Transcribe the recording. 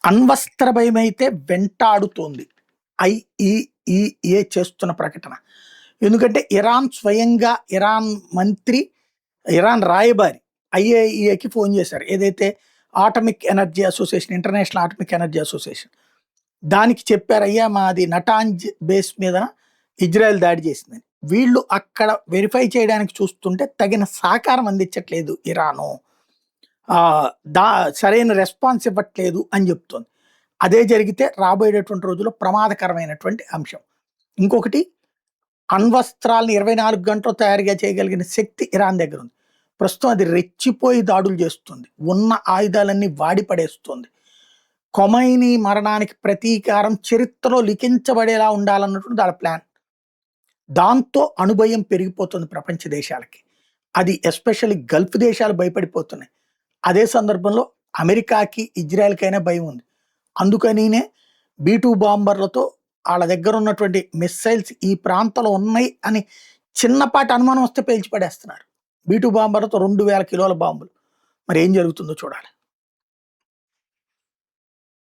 అణ్వస్త్ర భయమైతే వెంటాడుతోంది ఐఈఈఏ చేస్తున్న ప్రకటన. ఎందుకంటే ఇరాన్ స్వయంగా ఇరాన్ మంత్రి, ఇరాన్ రాయబారి ఐఏఈఏకి ఫోన్ చేశారు. ఏదైతే atomic energy association, international atomic energy association, దానికి చెప్పారు, అయ్యా మాది నటాంజ్ బేస్ మీద ఇజ్రాయెల్ దాడి చేసిందని. వీళ్ళు అక్కడ వెరిఫై చేయడానికి చూస్తుంటే తగిన సహకారం అందించట్లేదు ఇరాను, సరైన రెస్పాన్స్ ఇవ్వట్లేదు అని చెప్తోంది. అదే జరిగితే రాబోయేటటువంటి రోజుల్లో ప్రమాదకరమైనటువంటి అంశం. ఇంకొకటి, అణ్వస్త్రాలను 24 గంటలు తయారుగా చేయగలిగిన శక్తి ఇరాన్ దగ్గర ఉంది. ప్రస్తుతం అది రెచ్చిపోయి దాడులు చేస్తుంది, ఉన్న ఆయుధాలన్నీ వాడి పడేస్తుంది. ఖొమైనీ మరణానికి ప్రతీకారం చరిత్రలో లిఖించబడేలా ఉండాలన్నటువంటి దాని ప్లాన్. దాంతో అణుభయం పెరిగిపోతుంది ప్రపంచ దేశాలకి. అది ఎస్పెషల్లీ గల్ఫ్ దేశాలు భయపడిపోతున్నాయి. అదే సందర్భంలో అమెరికాకి ఇజ్రాయెల్కైనా భయం ఉంది. అందుకనినే B-2 బాంబర్లతో వాళ్ళ దగ్గర ఉన్నటువంటి మిస్సైల్స్ ఈ ప్రాంతంలో ఉన్నాయి అని చిన్నపాటి అనుమానం వస్తే పేల్చి పడేస్తున్నారు. B-2 బాంబర్లతో 2000 కిలోల బాంబులు. మరి ఏం జరుగుతుందో చూడాలి.